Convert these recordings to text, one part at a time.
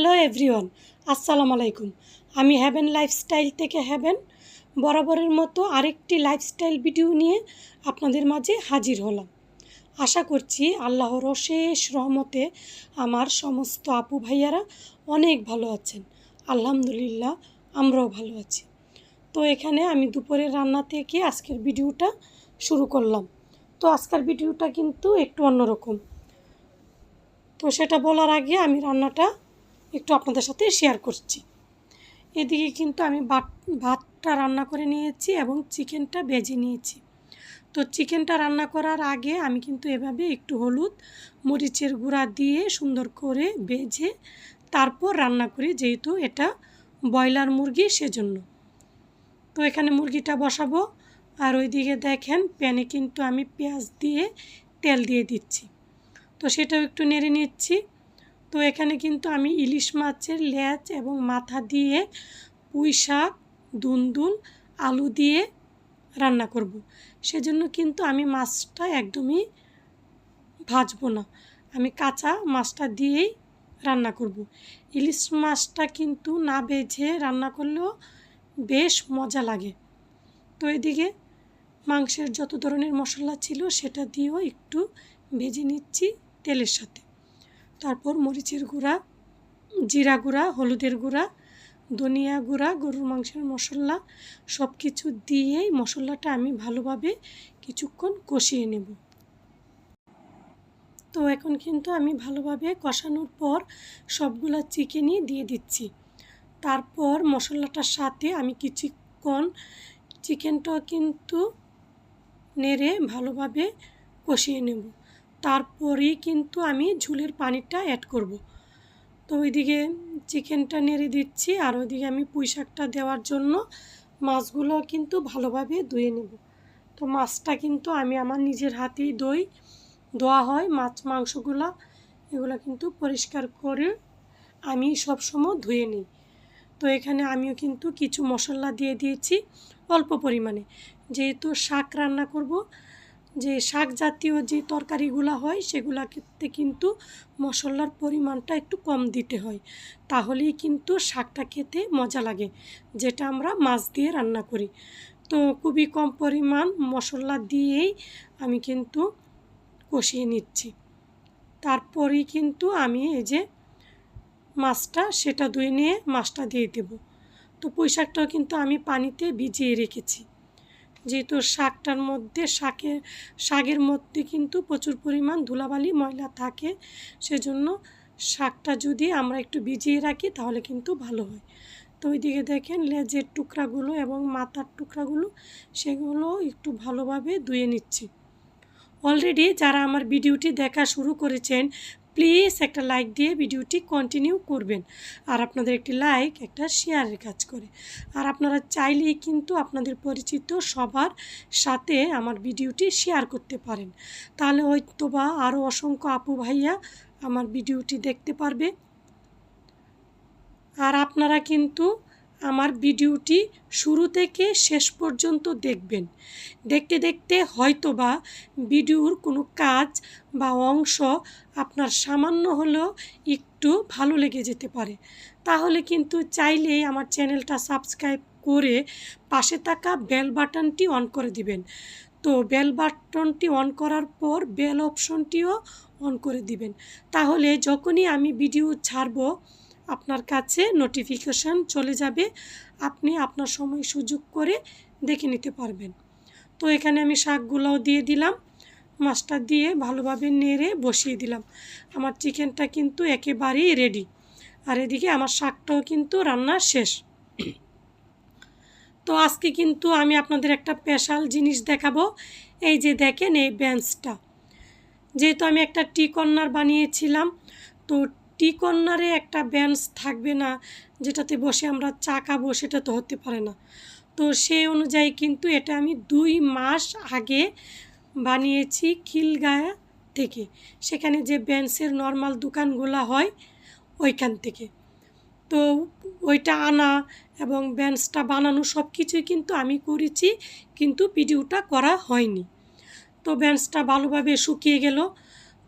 Hello everyone, আসসালামু আলাইকুম। আমি হ্যাভেন লাইফস্টাইল থেকে হ্যাভেন বরাবরের মতো আরেকটি লাইফস্টাইল ভিডিও নিয়ে আপনাদের মাঝে হাজির হলাম। আশা করছি আল্লাহর অশেষ রহমতে আমার সমস্ত আপু ভাইয়ারা অনেক ভালো আছেন। আলহামদুলিল্লাহ, আমরাও ভালো আছি। তো এখানে আমি দুপুরের রান্না থেকে আজকের ভিডিওটা শুরু করলাম। তো আজকের ভিডিওটা কিন্তু একটু অন্যরকম। তো সেটা বলার আগে আমি রান্নাটা একটু আপনাদের সাথে শেয়ার করছি। এদিকে কিন্তু আমি ভাতটা রান্না করে নিয়েছি এবং চিকেনটা ভেজে নিয়েছি। তো চিকেনটা রান্না করার আগে আমি কিন্তু এভাবে একটু হলুদ মরিচের গুঁড়া দিয়ে সুন্দর করে ভেজে তারপর রান্না করি, যেহেতু এটা ব্রয়লার মুরগি সেজন্য। তো এখানে মুরগিটা বসাবো, আর ওইদিকে দেখেন প্যানে কিন্তু আমি পেঁয়াজ দিয়ে তেল দিয়ে দিচ্ছি। তো সেটাও একটু নেড়ে নিচ্ছি। তো এখানে কিন্তু আমি ইলিশ মাছের লেজ এবং মাথা দিয়ে পুঁই শাক, দুন্দুল, আলু দিয়ে রান্না করব। সেজন্য কিন্তু আমি মাছটা একদমই ভাজবো না, আমি কাঁচা মাছটা দিয়েই রান্না করব। ইলিশ মাছটা কিন্তু না ভেজে রান্না করলেও বেশ মজা লাগে। তো এদিকে মাংসের যত ধরনের মশলা ছিল সেটা দিয়েও একটু ভেজে নিচ্ছি তেলের সাথে। তারপর মরিচের গুঁড়া, জিরা গুঁড়া, হলুদের গুঁড়া, ধনিয়া গুঁড়া, গরুর মাংসের মশলা সব কিছু দিয়েই মশলাটা আমি ভালোভাবে কিছুক্ষণ কষিয়ে নেব। তো এখন কিন্তু আমি ভালোভাবে কষানোর পর সবগুলা চিকেনই দিয়ে দিচ্ছি। তারপর মশলাটার সাথে আমি কিছুক্ষণ চিকেনটাও কিন্তু নেড়ে ভালোভাবে কষিয়ে নেব। তারপরেই কিন্তু আমি ঝোলের পানিটা অ্যাড করব। তো ওইদিকে চিকেনটা নেড়ে দিচ্ছি, আর ওইদিকে আমি পুঁই শাকটা দেওয়ার জন্য মাছগুলো কিন্তু ভালোভাবে ধুয়ে নেব। তো মাছটা কিন্তু আমি আমার নিজের হাতেই ধোয়া হয় মাংসগুলো, এগুলো কিন্তু পরিষ্কার করে আমি সবসময় ধুয়ে নিই। তো এখানে আমিও কিন্তু কিছু মশলা দিয়ে দিয়েছি অল্প পরিমাণে, যেহেতু শাক রান্না করব। যে শাক জাতীয় যে তরকারিগুলো হয় সেগুলোতে কিন্তু মশলার পরিমাণটা একটু কম দিতে হয়, তাহলেই কিন্তু শাকটা খেতে মজা লাগে, যেটা আমরা মাছ দিয়ে রান্না করি। তো খুবই কম পরিমাণ মশলা দিয়েই আমি কিন্তু কষিয়ে নিচ্ছি। তারপরেই কিন্তু আমি এই যে মাছটা সেটা ধুয়ে নিয়ে মাছটা দিয়ে দেব। তো পুঁই শাকটাও কিন্তু আমি পানিতে ভিজিয়ে রেখেছি, যেহেতু শাকটার মধ্যে শাকের মধ্যে কিন্তু প্রচুর পরিমাণ ধুলাবালি ময়লা থাকে, সেজন্য শাকটা যদি আমরা একটু ভিজিয়ে রাখি তাহলে কিন্তু ভালো হয়। তো ওইদিকে দেখেন লেজের টুকরাগুলো এবং মাথার টুকরাগুলো সেগুলো একটু ভালোভাবে ধুয়ে নিচ্ছি। অলরেডি যারা আমার ভিডিওটি দেখা শুরু করেছেন প্লিজ একটা লাইক দিয়ে ভিডিওটি কন্টিনিউ করবেন, আর আপনাদের একটি লাইক একটা শেয়ারের কাজ করে। আর আপনারা চাইলেই কিন্তু আপনাদের পরিচিত সবার সাথে আমার ভিডিওটি শেয়ার করতে পারেন, তাহলে হয়তো বা আরও অসংখ্য আপু ভাইয়া আমার ভিডিওটি দেখতে পারবে। আর আপনারা কিন্তু আমার ভিডিওটি শুরু থেকে শেষ পর্যন্ত দেখবেন। দেখতে দেখতে হয়তোবা ভিডিওর কোনো কাজ বা অংশ আপনার সামান্য হলেও একটু ভালো লেগে যেতে পারে, তাহলে কিন্তু চাইলেই আমার চ্যানেলটা সাবস্ক্রাইব করে পাশে থাকা বেল বাটনটি অন করে দিবেন। তো বেল বাটনটি অন করার পর বেল অপশনটিও অন করে দিবেন, তাহলে যখনই আমি ভিডিও ছাড়বো আপনার কাছে নোটিফিকেশান চলে যাবে, আপনি আপনার সময় সুযোগ করে দেখে নিতে পারবেন। তো এখানে আমি শাকগুলোও দিয়ে দিলাম, মাছটা দিয়ে ভালোভাবে নেড়ে বসিয়ে দিলাম। আমার চিকেনটা কিন্তু একেবারেই রেডি, আর এদিকে আমার শাকটাও কিন্তু রান্না শেষ। তো আজকে কিন্তু আমি আপনাদের একটা স্পেশাল জিনিস দেখাবো। এই যে দেখেন এই বেঞ্চটা, যেহেতু আমি একটা টি কর্নার বানিয়েছিলাম, তো টি কর্নারে একটা বেঞ্চ থাকবে না যেটাতে বসে আমরা চা খাবো, সেটা তো হতে পারে না। তো সেই অনুযায়ী কিন্তু এটা আমি 2 মাস আগে বানিয়েছি খিলগাঁও থেকে, সেখানে যে বেঞ্চের নর্মাল দোকানগুলো হয় ওইখান থেকে। তো ওইটা আনা এবং বেঞ্চটা বানানো সব কিছুই কিন্তু আমি করেছি, কিন্তু ভিডিওটা করা হয়নি। তো বেঞ্চটা ভালোভাবে শুকিয়ে গেল,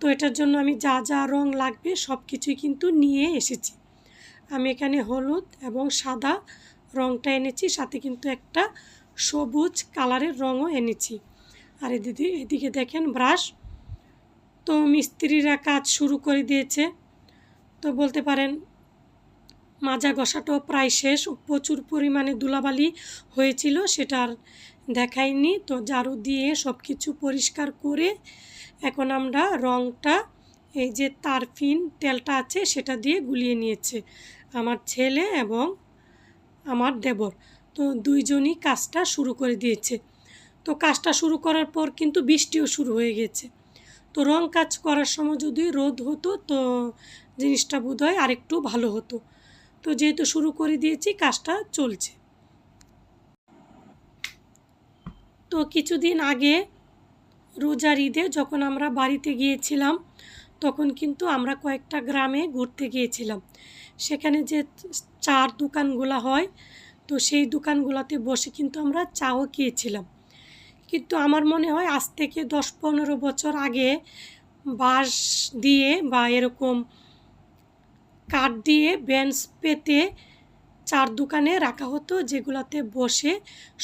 তো এটার জন্য আমি যা যা রং লাগবে সব কিছুই কিন্তু নিয়ে এসেছি। আমি এখানে হলুদ এবং সাদা রঙটা এনেছি, সাথে কিন্তু একটা সবুজ কালারের রঙও এনেছি। আর এদিকে দেখেন ব্রাশ। তো মিস্ত্রিরা কাজ শুরু করে দিয়েছে। তো বলতে পারেন মাজা ঘষাটাও প্রায় শেষ। প্রচুর পরিমাণে ধুলাবালি হয়েছিল, সেটা আর দেখাইনি। তো ঝাড়ু দিয়ে সব কিছু পরিষ্কার করে এখন আমরা রঙটা, এই যে তারফিন তেলটা আছে সেটা দিয়ে গুলিয়ে নিয়েছে আমার ছেলে এবং আমার দেবর। তো দুইজনই কাজটা শুরু করে দিয়েছে। তো কাজটা শুরু করার পর কিন্তু বৃষ্টিও শুরু হয়ে গেছে। তো রং কাজ করার সময় যদি রোদ হতো তো জিনিসটা বোধহয় আরেকটু ভালো হতো। তো যেহেতু শুরু করে দিয়েছি, কাজটা চলছে। তো কিছুদিন আগে রোজার ঈদে যখন আমরা বাড়িতে গিয়েছিলাম, তখন কিন্তু আমরা কয়েকটা গ্রামে ঘুরতে গিয়েছিলাম। সেখানে যে চার দোকানগুলো হয়, তো সেই দোকানগুলোতে বসে কিন্তু আমরা চাও খেয়েছিলাম। কিন্তু আমার মনে হয় আজ থেকে 10-15 বছর আগে বাঁশ দিয়ে বা এরকম কাঠ দিয়ে বেঞ্চ পেতে চার দোকানে রাখা হতো, যেগুলোতে বসে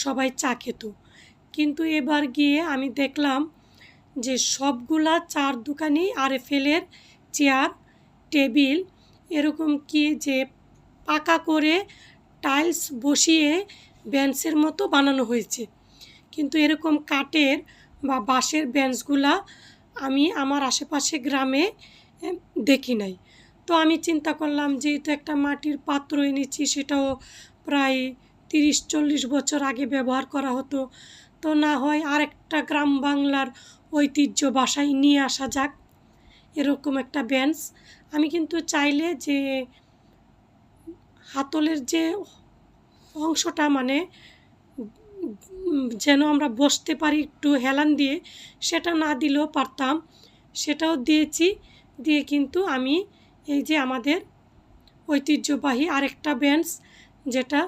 সবাই চা খেত। কিন্তু এবার গিয়ে আমি দেখলাম যে সবগুলা চার দোকানেই আরএফএলের চেয়ার, টেবিল, এরকম কি যে পাকা করে টাইলস বসিয়ে বেঞ্চের মতো বানানো হয়েছে। কিন্তু এরকম কাঠের বা বাঁশের বেঞ্চগুলা আমি আমার আশেপাশে গ্রামে দেখি নাই। তো আমি চিন্তা করলাম, যেহেতু একটা মাটির পাত্র এনেছি, সেটাও প্রায় 30-40 বছর আগে ব্যবহার করা হতো, তো না হয় আরেকটা গ্রাম বাংলার ঐতিহ্য বাসায় নিয়ে আসা যাক এরকম একটা বেঞ্চ। আমি কিন্তু চাইলে যে হাতলের যে অংশটা, মানে যেন আমরা বসতে পারি একটু হেলান দিয়ে, সেটা না দিলেও পারতাম, সেটাও দিয়েছি। দিয়ে কিন্তু আমি এই যে আমাদের ঐতিহ্যবাহী আরেকটা বেঞ্চ যেটা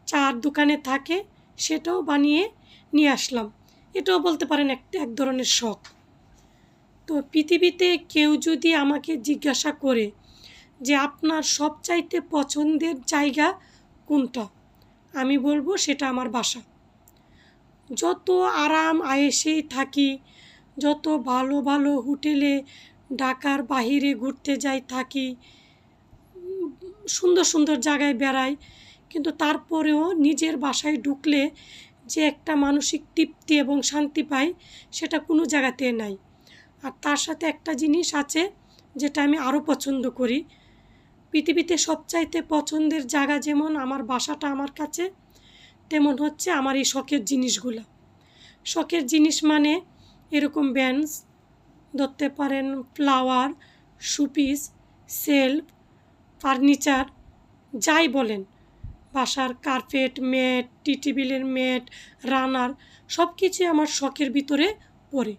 চার দোকানে থাকে, সেটাও বানিয়ে নিয়ে আসলাম। এটাও বলতে পারেন এক ধরনের শখ। তো পৃথিবীতে কেউ যদি আমাকে জিজ্ঞাসা করে যে আপনার সবচাইতে পছন্দের জায়গা কোনটা, আমি বলবো সেটা আমার বাসা। যত আরাম আয়েশেই থাকি, যত ভালো ভালো হোটেলে ঢাকার বাহিরে ঘুরতে যাই থাকি, সুন্দর সুন্দর জায়গায় বেড়াই, কিন্তু তারপরেও নিজের বাসায় ঢুকলে যে একটা মানসিক তৃপ্তি এবং শান্তি পাই, সেটা কোনো জায়গাতে নাই। আর তার সাথে একটা জিনিস আছে যেটা আমি আরও পছন্দ করি। পৃথিবীতে সবচাইতে পছন্দের জায়গা যেমন আমার বাসাটা আমার কাছে, তেমন হচ্ছে আমার এই শখের জিনিসগুলো। শখের জিনিস মানে এরকম বেঞ্চ ধরতে পারেন, ফ্লাওয়ার, শোপিস, সেলফ, ফার্নিচার, যাই বলেন, বাসার কার্পেট, ম্যাট, টি টেবিলের ম্যাট, রানার, সব কিছুই আমার শখের ভিতরে পড়ে।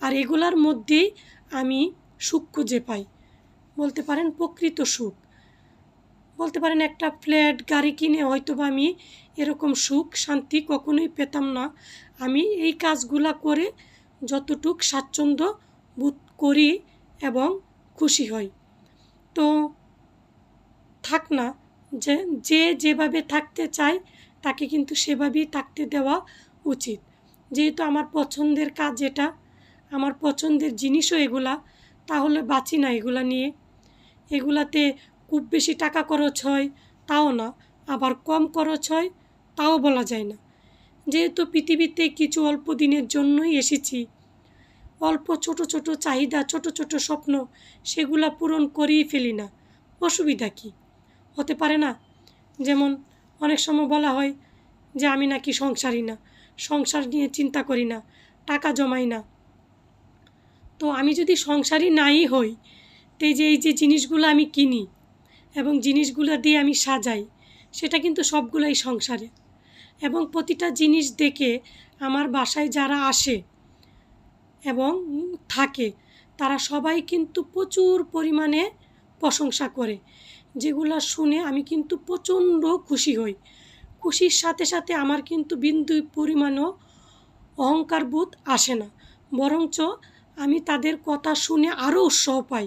আর এগুলার মধ্যেই আমি সুখ খুঁজে পাই, বলতে পারেন প্রকৃত সুখ। বলতে পারেন একটা ফ্ল্যাট গাড়ি কিনে হয়তো বা আমি এরকম সুখ শান্তি কখনোই পেতাম না। আমি এই কাজগুলা করে যতটুক স্বাচ্ছন্দ্য বোধ করি এবং খুশি হই। তো থাক না, যে যেভাবে থাকতে চায় তাকে কিন্তু সেভাবেই থাকতে দেওয়া উচিত। যেহেতু আমার পছন্দের কাজ এটা, আমার পছন্দের জিনিসও এগুলা, তাহলে বাঁচি না এগুলা নিয়ে। এগুলাতে খুব বেশি টাকা খরচ হয় তাও না, আবার কম খরচ হয় তাও বলা যায় না। যেহেতু পৃথিবীতে কিছু অল্প দিনের জন্যই এসেছি, অল্প ছোট ছোট চাহিদা, ছোট ছোট স্বপ্ন, সেগুলা পূরণ করেই ফেলি না, অসুবিধা কী? হতে পারে না? যেমন অনেক সময় বলা হয় যে আমি নাকি সংসারী না, সংসার নিয়ে চিন্তা করি না, টাকা জমাই না। তো আমি যদি সংসারী নাই হই, তো এই যে জিনিসগুলো আমি কিনি এবং জিনিসগুলো দিয়ে আমি সাজাই, সেটা কিন্তু সবগুলোই সংসারে। এবং প্রতিটা জিনিস দেখে আমার বাসায় যারা আসে এবং থাকে, তারা সবাই কিন্তু প্রচুর পরিমাণে প্রশংসা করে, যেগুলো শুনে আমি কিন্তু প্রচণ্ড খুশি হই। খুশির সাথে সাথে আমার কিন্তু বিন্দু পরিমাণও অহংকার বোধ আসে না, বরঞ্চ আমি তাদের কথা শুনে আরও উৎসাহ পাই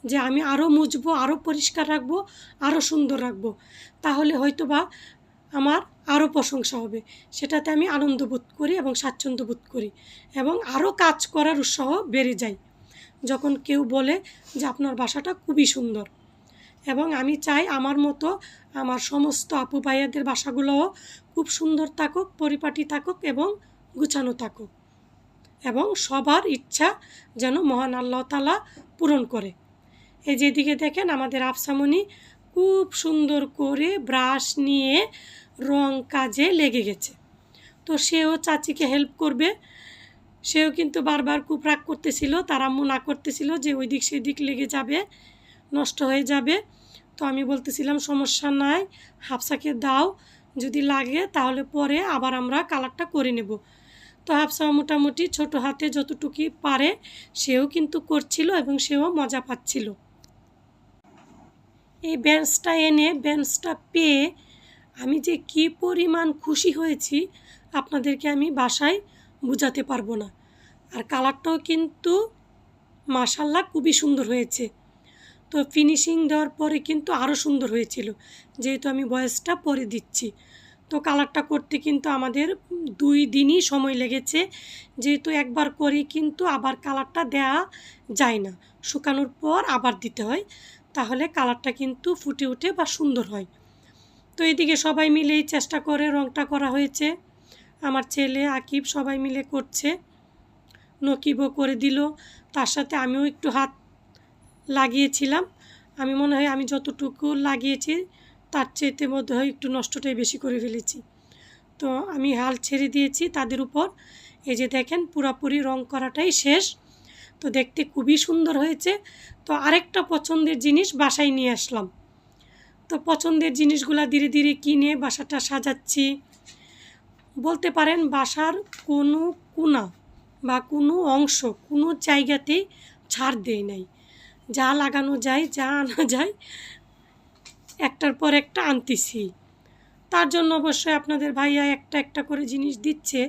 যে আমি আরও মুছবো, আরও পরিষ্কার রাখবো, আরও সুন্দর রাখবো, তাহলে হয়তো বা আমার আরও প্রশংসা হবে, সেটাতে আমি আনন্দ বোধ করি এবং স্বাচ্ছন্দ্য বোধ করি এবং আরও কাজ করার উৎসাহ বেড়ে যায় যখন কেউ বলে যে আপনার বাসাটা খুবই সুন্দর। এবং আমি চাই আমার মতো আমার সমস্ত আপু ভাইয়াদের বাসাগুলোও খুব সুন্দর থাকুক, পরিপাটি থাকুক এবং গুছানো থাকুক, এবং সবার ইচ্ছা যেন মহান আল্লাহ তাআলা পূরণ করে। এই যেদিকে দেখেন আমাদের আফসামণি খুব সুন্দর করে ব্রাশ নিয়ে রং কাজে লেগে গেছে। তো সেও চাচিকে হেল্প করবে। সেও কিন্তু বারবার খুব রাগ করতেছিল, তার আম্মু না করতেছিল যে ওই দিক সেদিক লেগে যাবে, নষ্ট হয়ে যাবে। তো আমি বলতেছিলাম সমস্যা নাই, হাফসাকে দাও, যদি লাগে তাহলে পরে আবার আমরা কালারটা করে নেব। তো হাফসা মোটামুটি ছোট হাতে যতটুকু পারে সেও কিন্তু করছিল এবং সেও মজা পাচ্ছিল। এই বেঞ্চটা এনে, বেঞ্চটা পেয়ে আমি যে কী পরিমাণ খুশি হয়েছি আপনাদেরকে আমি বাসায় বোঝাতে পারবো না। আর কালারটাও কিন্তু মাশাআল্লাহ খুবই সুন্দর হয়েছে। তো ফিনিশিং দেওয়ার পরে কিন্তু আরও সুন্দর হয়েছিল, যেহেতু আমি ভয়েসটা পরে দিচ্ছি। তো কালারটা করতে কিন্তু আমাদের 2 দিনই সময় লেগেছে, যেহেতু একবার করে কিন্তু আবার কালারটা দেওয়া যায় না, শুকানোর পর আবার দিতে হয়, তাহলে কালারটা কিন্তু ফুটে ওঠে বা সুন্দর হয়। তো এদিকে সবাই মিলেই চেষ্টা করে রঙটা করা হয়েছে, আমার ছেলে আকিব সবাই মিলে করছে, নকিবও করে দিল, তার সাথে আমিও একটু হাত লাগিয়েছিলাম। আমি মনে হয় আমি যতটুকু লাগিয়েছি তার চেয়ে মধ্যে হয় একটু নষ্টটাই বেশি করে ফেলেছি। তো আমি হাল ছেড়ে দিয়েছি তাদের উপর। এই যে দেখেন পুরোপুরি রং করাটাই শেষ। তো দেখতে খুবই সুন্দর হয়েছে। তো আরেকটা পছন্দের জিনিস বাসায় নিয়ে আসলাম। তো পছন্দের জিনিসগুলা ধীরে ধীরে কিনে বাসাটা সাজাচ্ছি। বলতে পারেন বাসার কোনো কোণা বা কোনো অংশ কোনো জায়গাতেই ছাড় দেয় নাই, যা লাগানো যায় যা আনা যায় একটার পর একটা আনতেছি। তার জন্য অবশ্যই আপনাদের ভাইয়া একটা একটা করে জিনিস দিচ্ছে,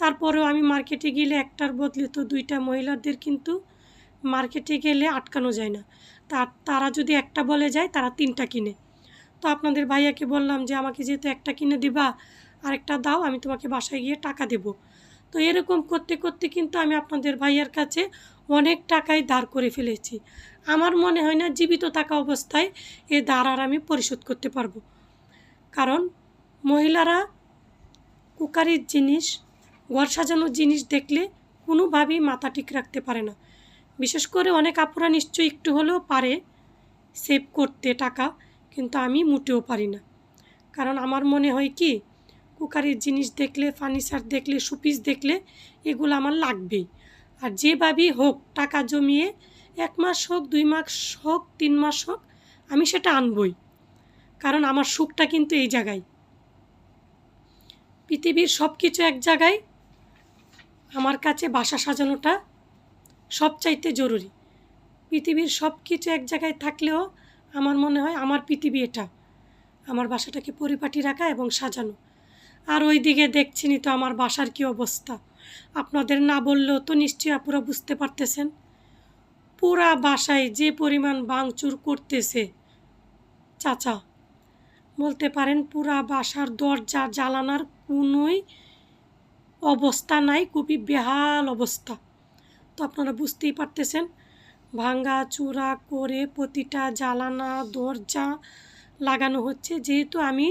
তারপরেও আমি মার্কেটে গেলে একটার বদলে তো 2টা মহিলাদের কিন্তু মার্কেটে গেলে আটকানো যায় না, তারা যদি একটা বলে যায় তারা 3টা কিনে। তো আপনাদের ভাইয়াকে বললাম যে আমাকে যেহেতু একটা কিনে দিবা, আরেকটা দাও, আমি তোমাকে বাসায় গিয়ে টাকা দেব। তো এরকম করতে করতে কিন্তু আমি আপনাদের ভাইয়ার কাছে অনেক টাকাই ধার করে ফেলেছি। আমার মনে হয় না জীবিত থাকা অবস্থায় এ ধার আর আমি পরিশোধ করতে পারবো, কারণ মহিলারা কুকারির জিনিস, ঘর সাজানোর জিনিস দেখলে কোনোভাবেই মাথা ঠিক রাখতে পারে না। বিশেষ করে অনেক আপুরা নিশ্চয়ই একটু হলেও পারে সেভ করতে টাকা, কিন্তু আমি মোটেও পারি না। কারণ আমার মনে হয় কি, কুকারির জিনিস দেখলে, ফার্নিচার দেখলে, শোপিস দেখলে এগুলো আমার লাগবেই। আর যেভাবেই হোক টাকা জমিয়ে 1 মাস হোক, 2 মাস হোক, 3 মাস হোক, আমি সেটা আনবই। কারণ আমার সুখটা কিন্তু এই জায়গায়। পৃথিবীর সব কিছু এক জায়গায়, আমার কাছে বাসা সাজানোটা সবচাইতে জরুরি। পৃথিবীর সব কিছু এক জায়গায় থাকলেও আমার মনে হয় আমার পৃথিবী এটা, আমার বাসাটাকে পরিপাটি রাখা এবং সাজানো। আর ওই দিকে দেখছেনই তো আমার বাসার কী অবস্থা, আপনাদের না বললেও তো নিশ্চয়ই আপুরা বুঝতে পারতেছেন। পুরা বাসায় যে পরিমাণ ভাঙচুর করতেছে চাচা, বলতে পারেন পুরা বাসার দরজা জানালার কোনোই অবস্থা নাই, খুবই বেহাল অবস্থা। তো আপনারা বুঝতেই পারতেছেন, ভাঙা চূড়া করে প্রতিটা জানালা দরজা লাগানো হচ্ছে। যেহেতু আমি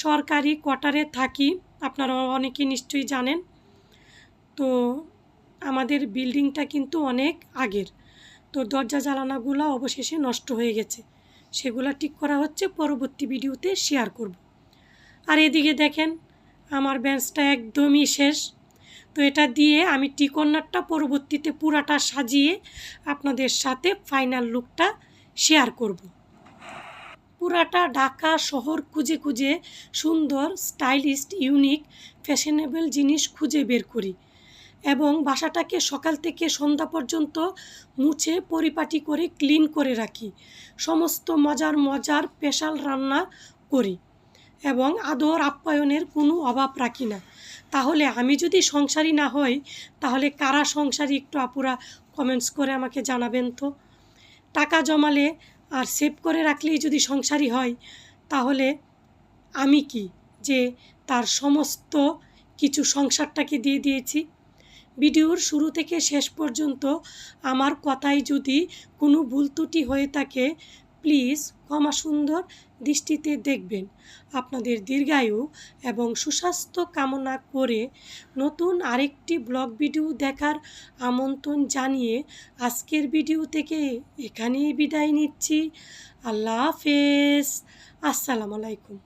সরকারি কোয়ার্টারে থাকি, আপনারা অনেকেই নিশ্চয়ই জানেন, তো আমাদের বিল্ডিংটা কিন্তু অনেক আগের। তো দরজা জানালাগুলো অবশেষে নষ্ট হয়ে গেছে, সেগুলো ঠিক করা হচ্ছে, পরবর্তী ভিডিওতে শেয়ার করব। আর এদিকে দেখেন আমার বেঞ্চটা একদমই শেষ। তো এটা দিয়ে আমি টি কর্নারটা পরবর্তীতে পুরাটা সাজিয়ে আপনাদের সাথে ফাইনাল লুকটা শেয়ার করব। পুরাটা ঢাকা শহর খুঁজে খুঁজে সুন্দর, স্টাইলিশ, ইউনিক, ফ্যাশনেবল জিনিস খুঁজে বের করি এবং বাসাটাকে সকাল থেকে সন্ধ্যা পর্যন্ত মুছে পরিপাটি করে ক্লিন করে রাখি। সমস্ত মজার মজার স্পেশাল রান্না করি এবং আদর আপ্যায়নের কোনো অভাব রাখি না। তাহলে আমি যদি সংসারী না হই, তাহলে কারা সংসারী একটু আপুরা কমেন্টস করে আমাকে জানাবেন তো। টাকা জমালে আর সেভ করে রাখলেই যদি সংসারী হয়, তাহলে আমি কি যে তার সমস্ত কিছু সংসারটাকে দিয়ে দিয়েছি? ভিডিওর শুরু থেকে শেষ পর্যন্ত আমার কথায় যদি কোনো ভুল ত্রুটি হয়ে থাকে, প্লিজ ক্ষমা সুন্দর দৃষ্টিতে দেখবেন। আপনাদের দীর্ঘায়ু এবং সুস্বাস্থ্য কামনা করে নতুন আরেকটি ব্লগ ভিডিও দেখার আমন্ত্রণ জানিয়ে আজকের ভিডিও থেকে এখানেই বিদায় নিচ্ছি। আল্লাহ হাফেজ। আসসালামু আলাইকুম।